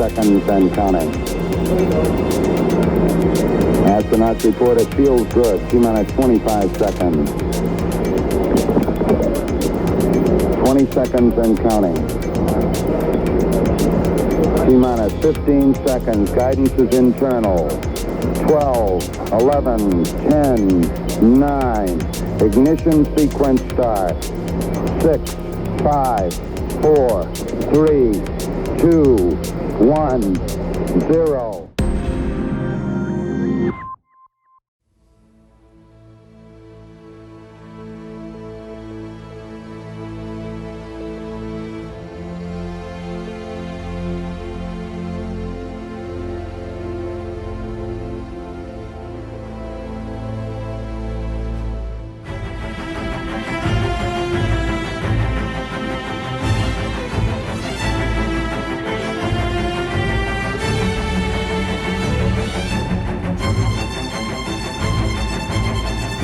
seconds and counting. Astronauts report it feels good. T-minus 25 seconds. 20 seconds and counting. T-minus 15 seconds. Guidance is internal. 12, 11, 10, 9. Ignition sequence start. 6, 5, 4, 3, 2, 1, 0.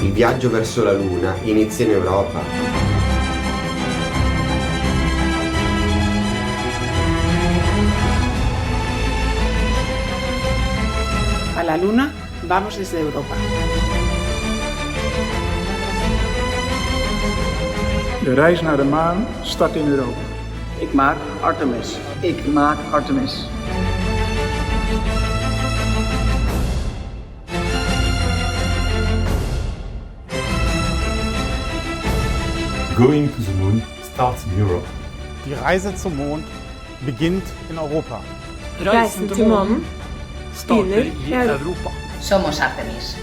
Il viaggio verso la Luna inizia in Europa. A la Luna vamos desde Europa. De reis naar de maan start in Europa. Ik maak Artemis. Ik maak Artemis. Going to the moon starts in Europe. Die Reise zum Mond beginnt in Europa. Reisen till månen startar i Europa. Somos Artemis.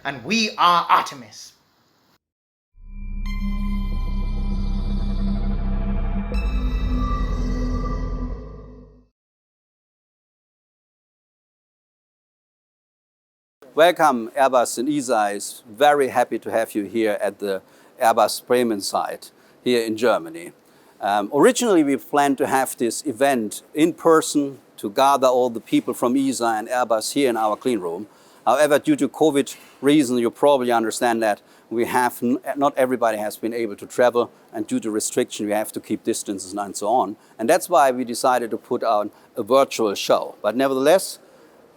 And we are Artemis. Welcome, Airbus and ESA is very happy to have you here at the Airbus Bremen site here in Germany. Originally, we planned to have this event in person to gather all the people from ESA and Airbus here in our clean room. However, due to COVID reasons, you probably understand that we have not everybody has been able to travel, and due to restriction, we have to keep distances and so on. And that's why we decided to put on a virtual show. But nevertheless,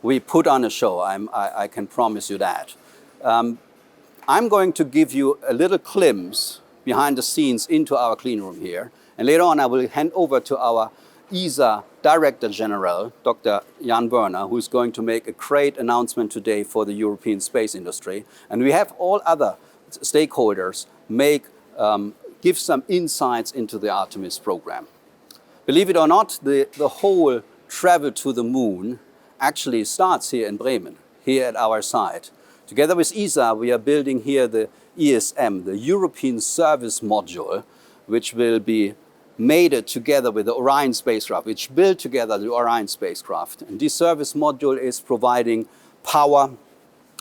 we put on a show, I can promise you that. I'm going to give you a little glimpse behind the scenes into our clean room here. And later on, I will hand over to our ESA Director General, Dr. Jan Werner, who is going to make a great announcement today for the European space industry. And we have all other stakeholders give some insights into the Artemis program. Believe it or not, the whole travel to the moon actually starts here in Bremen, here at our site. Together with ESA, we are building here the ESM, the European Service Module, which will be mated together with the Orion spacecraft, which build together the Orion spacecraft. And this service module is providing power,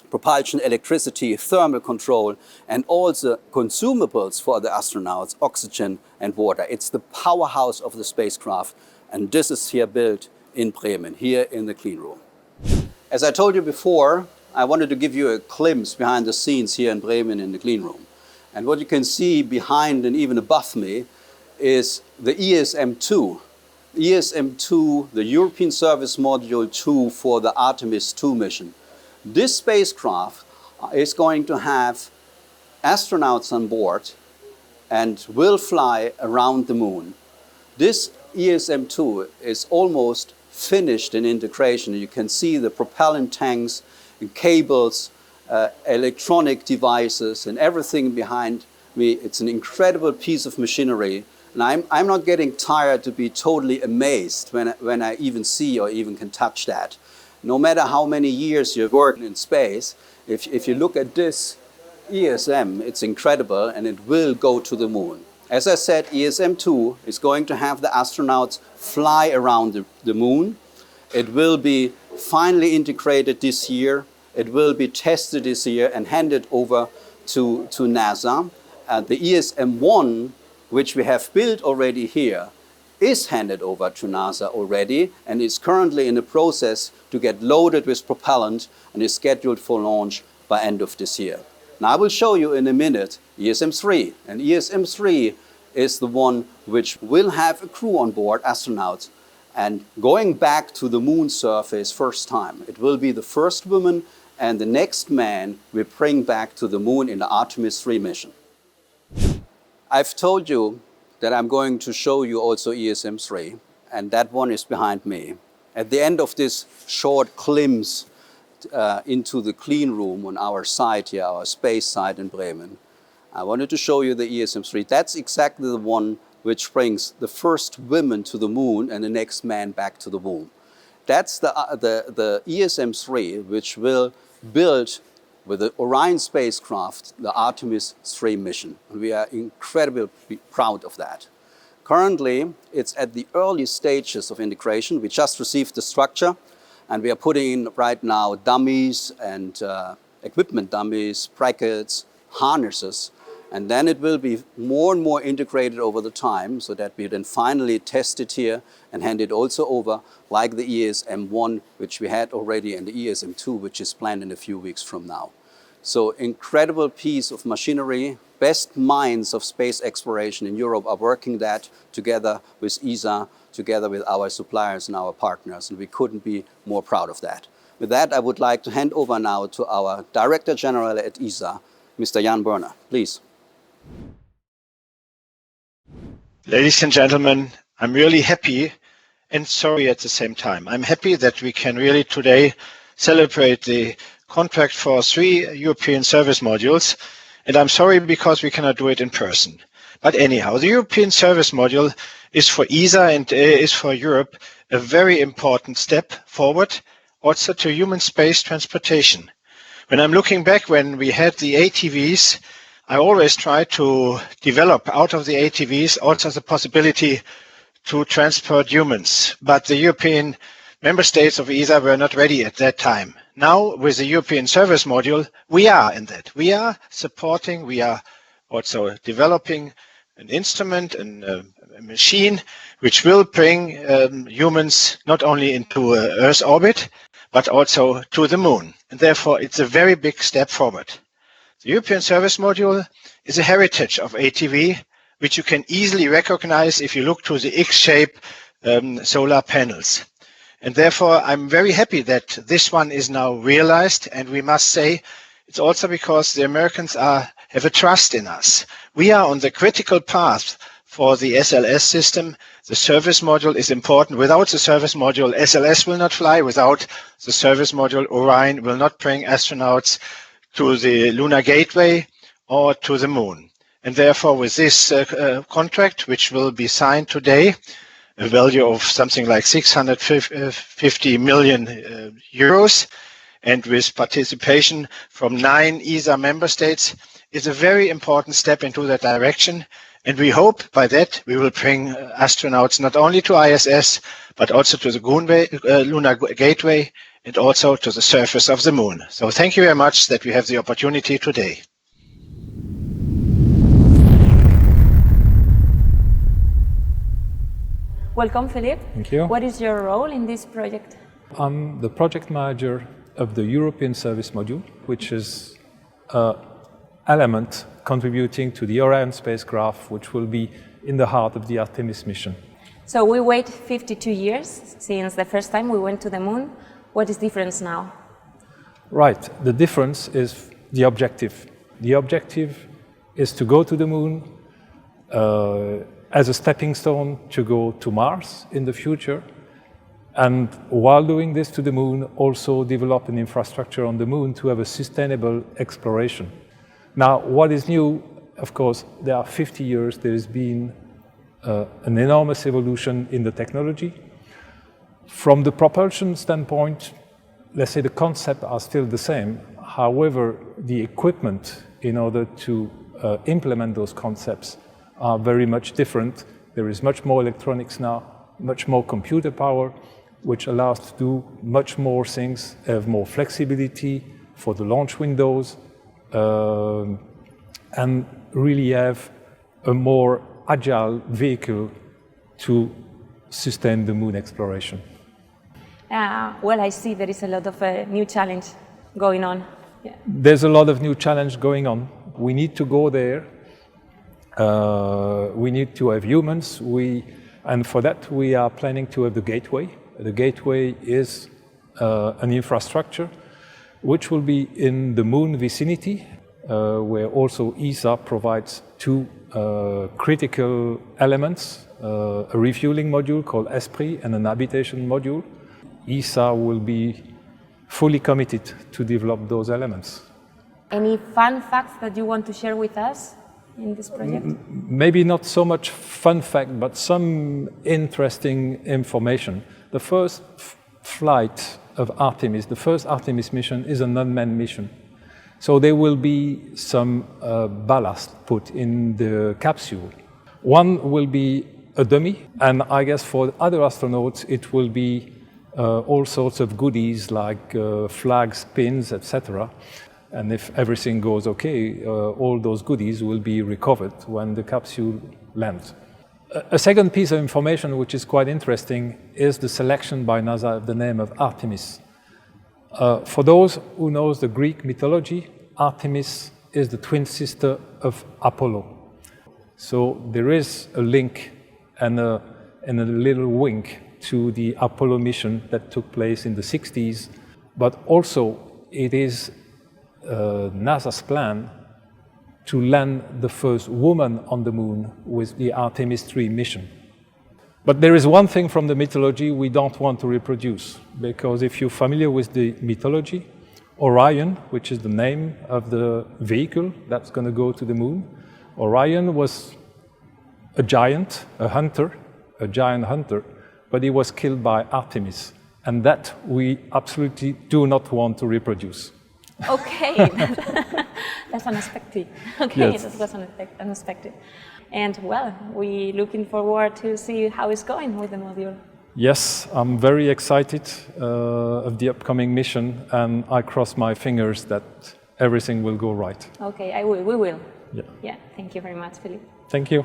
propulsion, electricity, thermal control, and also consumables for the astronauts, oxygen and water. It's the powerhouse of the spacecraft, and this is here built in Bremen, here in the clean room. As I told you before, I wanted to give you a glimpse behind the scenes here in Bremen in the clean room. And what you can see behind and even above me is the ESM-2. ESM-2, the European Service Module 2 for the Artemis II mission. This spacecraft is going to have astronauts on board and will fly around the moon. This ESM-2 is almost finished in integration. You can see the propellant tanks and cables, electronic devices and everything behind me. It's an incredible piece of machinery. And I'm not getting tired to be totally amazed when I even see or even can touch that. No matter how many years you've worked in space, if you look at this ESM, it's incredible and it will go to the moon. As I said, ESM-2 is going to have the astronauts fly around the moon. It will be finally integrated this year. It will be tested this year and handed over to NASA. The ESM-1, which we have built already here, is handed over to NASA already and is currently in the process to get loaded with propellant and is scheduled for launch by end of this year. Now I will show you in a minute ESM-3. And ESM-3 is the one which will have a crew on board, astronauts, and going back to the moon surface first time. It will be the first woman and the next man we bring back to the moon in the Artemis III mission. I've told you that I'm going to show you also ESM-3, and that one is behind me. At the end of this short glimpse into the clean room on our site here, our space site in Bremen, I wanted to show you the ESM-3. That's exactly the one which brings the first women to the moon and the next man back to the moon. That's the ESM-3, which will build with the Orion spacecraft the Artemis III mission. And we are incredibly proud of that. Currently, it's at the early stages of integration. We just received the structure, and we are putting in right now dummies and equipment dummies, brackets, harnesses, and then it will be more and more integrated over the time so that we then finally test it here and hand it also over like the ESM-1, which we had already, and the ESM-2, which is planned in a few weeks from now. So incredible piece of machinery. Best minds of space exploration in Europe are working that together with ESA, together with our suppliers and our partners, and we couldn't be more proud of that. With that, I would like to hand over now to our Director General at ESA, Mr. Jan Berner. Please. Ladies and gentlemen, I'm really happy and sorry at the same time. I'm happy that we can really today celebrate the contract for 3 European service modules, and I'm sorry because we cannot do it in person. But anyhow, the European service module is for ESA and is for Europe a very important step forward also to human space transportation. When I'm looking back when we had the ATVs, I always try to develop out of the ATVs also the possibility to transport humans. But the European member states of ESA were not ready at that time. Now, with the European Service Module, we are in that. We are supporting, we are also developing an instrument and a machine which will bring humans not only into Earth's orbit, but also to the moon. And therefore, it's a very big step forward. The European Service Module is a heritage of ATV, which you can easily recognize if you look to the X-shape solar panels. And therefore, I'm very happy that this one is now realized, and we must say it's also because the Americans have a trust in us. We are on the critical path for the SLS system. The service module is important. Without the service module, SLS will not fly. Without the service module, Orion will not bring astronauts to the lunar gateway or to the moon. And therefore, with this contract, which will be signed today, a value of something like 650 million euros, and with participation from 9 ESA member states, is a very important step into that direction. And we hope by that we will bring astronauts not only to ISS, but also to the lunar gateway and also to the surface of the moon. So thank you very much that we have the opportunity today. Welcome, Philippe. Thank you. What is your role in this project? I'm the project manager of the European Service Module, which is an element contributing to the Orion spacecraft, which will be in the heart of the Artemis mission. So we wait 52 years since the first time we went to the moon. What is the difference now? Right. The difference is the objective. The objective is to go to the moon as a stepping stone to go to Mars in the future. And while doing this to the moon, also develop an infrastructure on the moon to have a sustainable exploration. Now, what is new, of course, there are 50 years, there has been an enormous evolution in the technology. From the propulsion standpoint, let's say the concepts are still the same. However, the equipment in order to implement those concepts are very much different. There is much more electronics now, much more computer power, which allows to do much more things, have more flexibility for the launch windows, and really have a more agile vehicle to sustain the moon exploration. Well, I see there is a lot of new challenge going on. There's a lot of new challenge going on. We need to go there. We need to have humans. And for that, we are planning to have the gateway. The gateway is an infrastructure which will be in the Moon vicinity, where also ESA provides two critical elements, a refueling module called Esprit and an habitation module. ESA will be fully committed to develop those elements. Any fun facts that you want to share with us in this project? Maybe not so much fun fact, but some interesting information. The first flight of Artemis, the first Artemis mission, is an unmanned mission. So there will be some ballast put in the capsule. One will be a dummy, and I guess for other astronauts it will be all sorts of goodies like flags, pins, etc. And if everything goes okay, all those goodies will be recovered when the capsule lands. A second piece of information which is quite interesting is the selection by NASA of the name of Artemis. For those who knows the Greek mythology, Artemis is the twin sister of Apollo. So there is a link and a little wink to the Apollo mission that took place in the 60s, but also it is NASA's plan to land the first woman on the moon with the Artemis III mission. But there is one thing from the mythology we don't want to reproduce, because if you're familiar with the mythology, Orion, which is the name of the vehicle that's going to go to the moon, Orion was a giant, a giant hunter, but he was killed by Artemis, and that we absolutely do not want to reproduce. Okay, that's unexpected. Okay, yes. That was unexpected. And well, we're looking forward to see how it's going with the module. Yes, I'm very excited of the upcoming mission, and I cross my fingers that everything will go right. Okay, we will. Yeah. Yeah, thank you very much, Philippe. Thank you.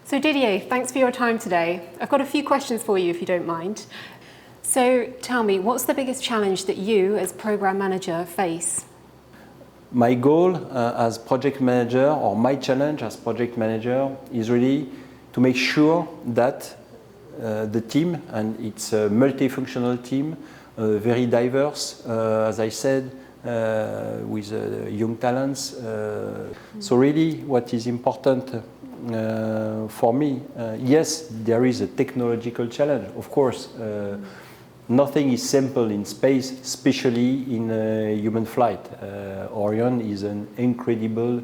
So Didier, thanks for your time today. I've got a few questions for you, if you don't mind. So tell me, what's the biggest challenge that you, as program manager, face? My goal as project manager, or my challenge as project manager, is really to make sure that the team, and it's a multifunctional team, very diverse, as I said, with young talents. So really what is important for me, yes, there is a technological challenge, of course. Nothing is simple in space, especially in human flight. Orion is an incredibly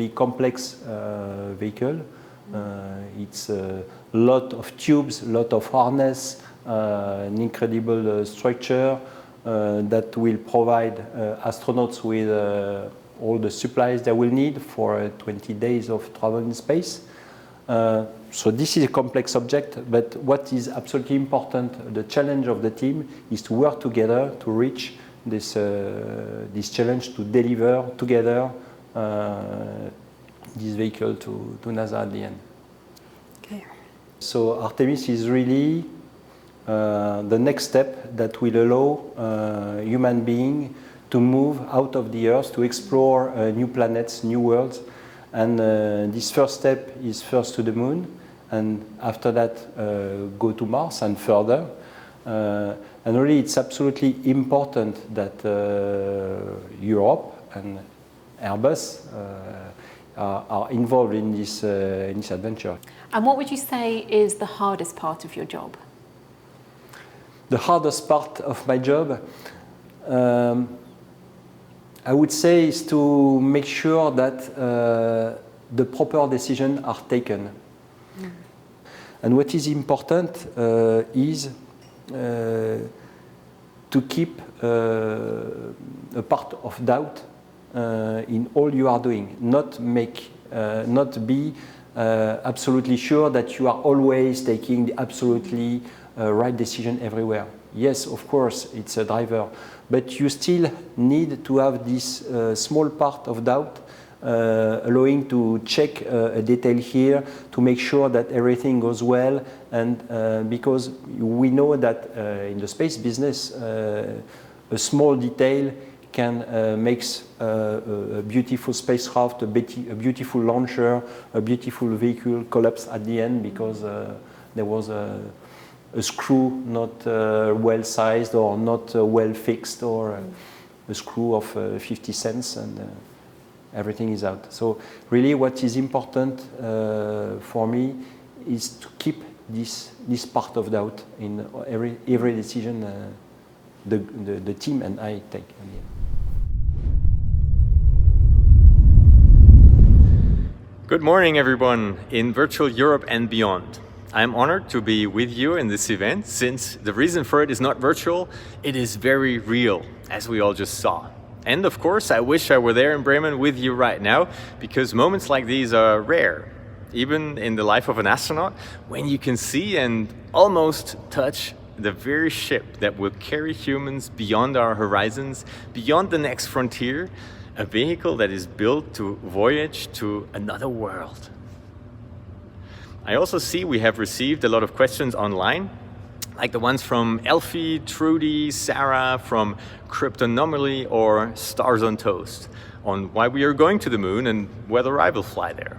complex vehicle. It's a lot of tubes, a lot of harness, an incredible structure that will provide astronauts with all the supplies they will need for 20 days of travel in space. So this is a complex subject, but what is absolutely important, the challenge of the team, is to work together to reach this challenge, to deliver together this vehicle to NASA at the end. Okay. So Artemis is really the next step that will allow human beings to move out of the Earth, to explore new planets, new worlds. And this first step is first to the Moon, and after that go to Mars and further. And really it's absolutely important that Europe and Airbus are involved in this adventure. And what would you say is the hardest part of your job? The hardest part of my job, I would say, is to make sure that the proper decisions are taken. Mm. And what is important is to keep a part of doubt in all you are doing, not be absolutely sure that you are always taking the absolutely right decision everywhere. Yes, of course, it's a driver, but you still need to have this small part of doubt allowing to check a detail here to make sure that everything goes well, and because we know that in the space business a small detail can make a beautiful spacecraft, a beautiful launcher, a beautiful vehicle collapse at the end because there was a screw not well sized or not well fixed, or a screw of 50 cents, and everything is out. So really what is important for me is to keep this part of doubt in every decision the team and I take. Good morning, everyone in virtual Europe and beyond. I'm honored to be with you in this event, since the reason for it is not virtual, it is very real, as we all just saw. And of course, I wish I were there in Bremen with you right now, because moments like these are rare, even in the life of an astronaut, when you can see and almost touch the very ship that will carry humans beyond our horizons, beyond the next frontier, a vehicle that is built to voyage to another world. I also see we have received a lot of questions online, like the ones from Elfie, Trudy, Sarah, from Cryptonomaly or Stars on Toast, on why we are going to the moon and whether I will fly there.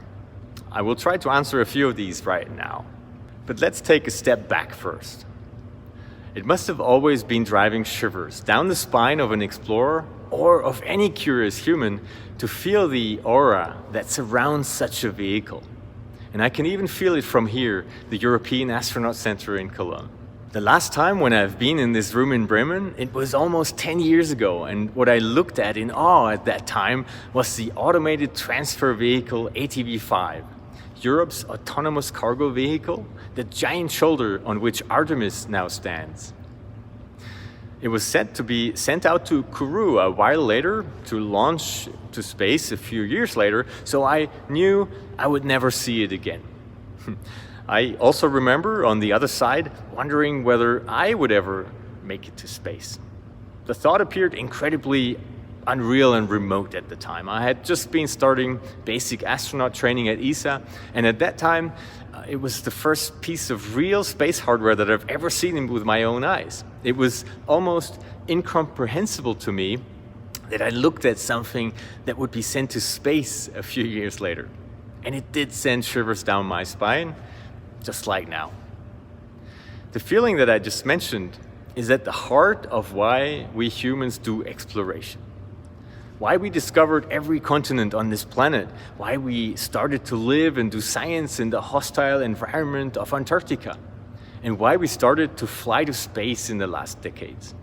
I will try to answer a few of these right now. But let's take a step back first. It must have always been driving shivers down the spine of an explorer or of any curious human to feel the aura that surrounds such a vehicle. And I can even feel it from here, the European Astronaut Center in Cologne. The last time when I've been in this room in Bremen, it was almost 10 years ago, and what I looked at in awe at that time was the automated transfer vehicle ATV-5, Europe's autonomous cargo vehicle, the giant shoulder on which Artemis now stands. It was set to be sent out to Kourou a while later to launch to space a few years later, so I knew I would never see it again. I also remember on the other side wondering whether I would ever make it to space. The thought appeared incredibly unreal and remote at the time. I had just been starting basic astronaut training at ESA, and at that time it was the first piece of real space hardware that I've ever seen with my own eyes. It was almost incomprehensible to me that I looked at something that would be sent to space a few years later. And it did send shivers down my spine, just like now. The feeling that I just mentioned is at the heart of why we humans do exploration. Why we discovered every continent on this planet, why we started to live and do science in the hostile environment of Antarctica, and why we started to fly to space in the last decades.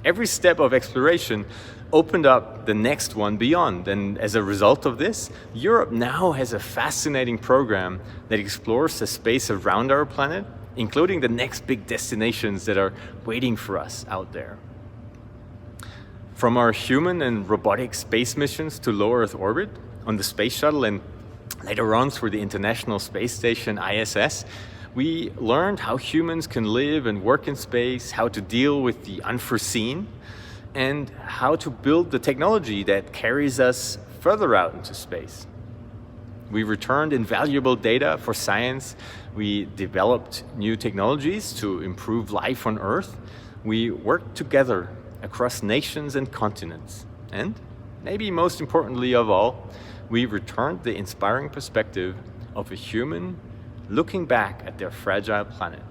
Every step of exploration opened up the next one beyond, and as a result of this, Europe now has a fascinating program that explores the space around our planet, including the next big destinations that are waiting for us out there. From our human and robotic space missions to low Earth orbit, on the space shuttle, and later on through the International Space Station ISS, we learned how humans can live and work in space, how to deal with the unforeseen, and how to build the technology that carries us further out into space. We returned invaluable data for science, we developed new technologies to improve life on Earth, we worked together across nations and continents, and maybe most importantly of all, we returned the inspiring perspective of a human looking back at their fragile planet.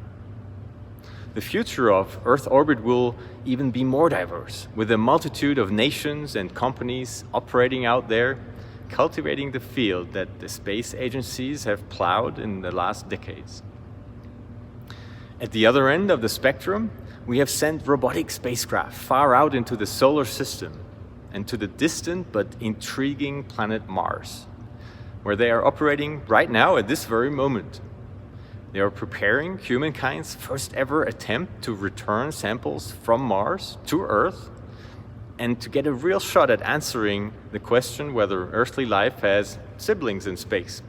The future of Earth orbit will even be more diverse, with a multitude of nations and companies operating out there, cultivating the field that the space agencies have plowed in the last decades. At the other end of the spectrum, we have sent robotic spacecraft far out into the solar system and to the distant but intriguing planet Mars, where they are operating right now at this very moment. They are preparing humankind's first ever attempt to return samples from Mars to Earth and to get a real shot at answering the question whether earthly life has siblings in space.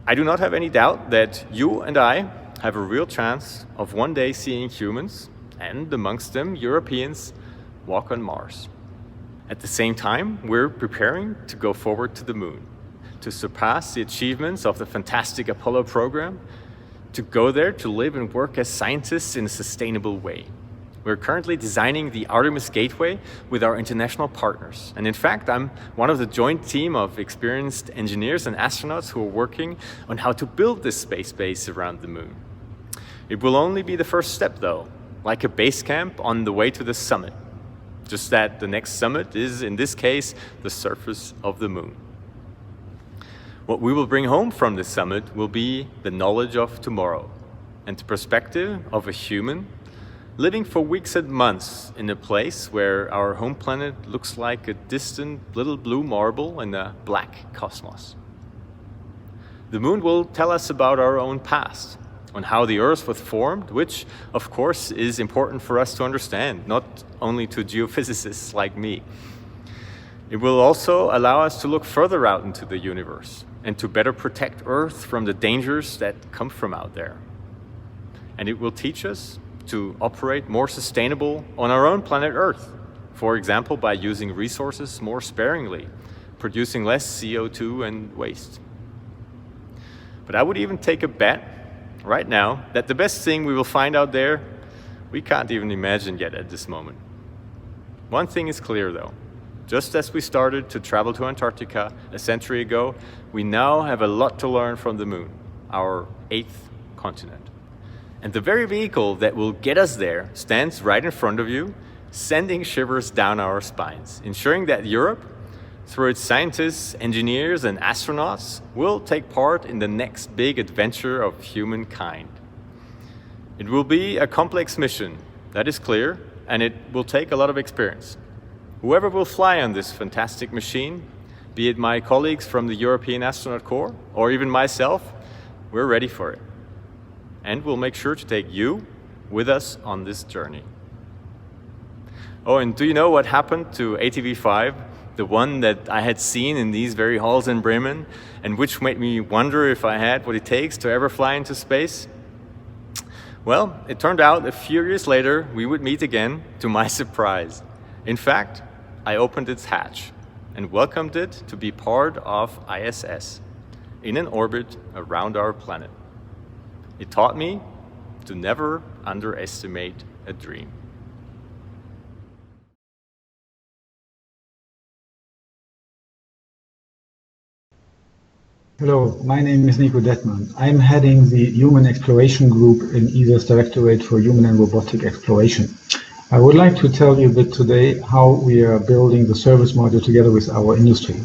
I do not have any doubt that you and I have a real chance of one day seeing humans, and amongst them Europeans, walk on Mars. At the same time, we're preparing to go forward to the moon, to surpass the achievements of the fantastic Apollo program, to go there to live and work as scientists in a sustainable way. We're currently designing the Artemis Gateway with our international partners. And in fact, I'm one of the joint team of experienced engineers and astronauts who are working on how to build this space base around the moon. It will only be the first step though, like a base camp on the way to the summit. Just that the next summit is, in this case, the surface of the moon. What we will bring home from this summit will be the knowledge of tomorrow and the perspective of a human living for weeks and months in a place where our home planet looks like a distant little blue marble in a black cosmos. The moon will tell us about our own past, on how the Earth was formed, which of course is important for us to understand, not only to geophysicists like me. It will also allow us to look further out into the universe and to better protect Earth from the dangers that come from out there. And it will teach us to operate more sustainable on our own planet Earth, for example, by using resources more sparingly, producing less CO2 and waste. But I would even take a bet right now that the best thing we will find out there, we can't even imagine yet at this moment. One thing is clear though, just as we started to travel to Antarctica a century ago, we now have a lot to learn from the moon, our 8th continent. And the very vehicle that will get us there stands right in front of you, sending shivers down our spines, ensuring that Europe, through its scientists, engineers, and astronauts, will take part in the next big adventure of humankind. It will be a complex mission, that is clear, and it will take a lot of experience. Whoever will fly on this fantastic machine, be it my colleagues from the European Astronaut Corps, or even myself, we're ready for it. And we'll make sure to take you with us on this journey. Oh, and do you know what happened to ATV-5, the one that I had seen in these very halls in Bremen, and which made me wonder if I had what it takes to ever fly into space? Well, it turned out a few years later we would meet again, to my surprise. In fact, I opened its hatch and welcomed it to be part of ISS, in an orbit around our planet. It taught me to never underestimate a dream. Hello, my name is Nico Detman. I'm heading the Human Exploration Group in ESA's Directorate for Human and Robotic Exploration. I would like to tell you a bit today how we are building the service module together with our industry.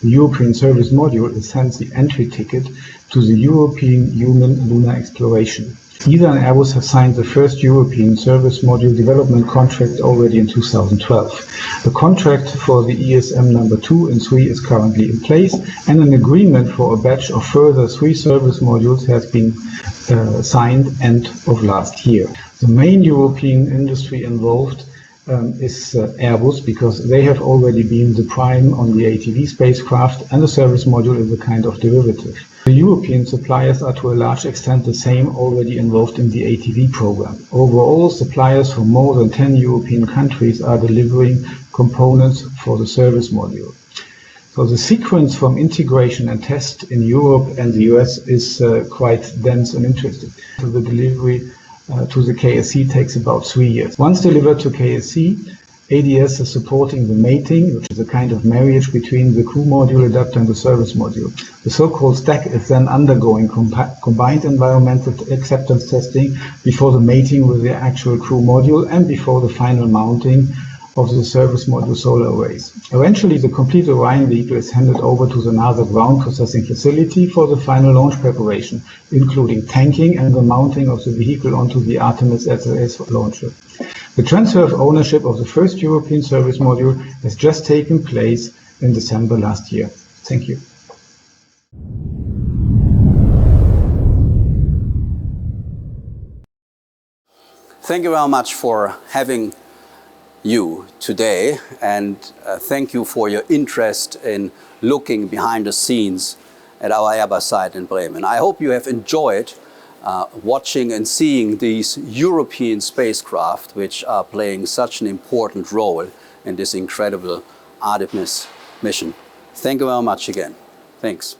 The European Service Module is hence the entry ticket to the European Human Lunar Exploration. ESA and Airbus have signed the first European Service Module development contract already in 2012. The contract for the ESM number 2 and 3 is currently in place, and an agreement for a batch of further 3 service modules has been signed end of last year. The main European industry involved is Airbus, because they have already been the prime on the ATV spacecraft, and the service module is a kind of derivative. The European suppliers are to a large extent the same, already involved in the ATV program. Overall, suppliers from more than 10 European countries are delivering components for the service module. So the sequence from integration and test in Europe and the US is quite dense and interesting. So the delivery to the KSC takes about 3 years. Once delivered to KSC, ADS is supporting the mating, which is a kind of marriage between the crew module adapter and the service module. The so-called stack is then undergoing combined environmental acceptance testing before the mating with the actual crew module and before the final mounting of the service module solar arrays. Eventually, the complete Orion vehicle is handed over to the NASA ground processing facility for the final launch preparation, including tanking and the mounting of the vehicle onto the Artemis SAS launcher. The transfer of ownership of the first European service module has just taken place in December last year. Thank you. Thank you very much for having you today, and thank you for your interest in looking behind the scenes at our Airbus site in Bremen. I hope you have enjoyed watching and seeing these European spacecraft, which are playing such an important role in this incredible Artemis mission. Thank you very much again. Thanks.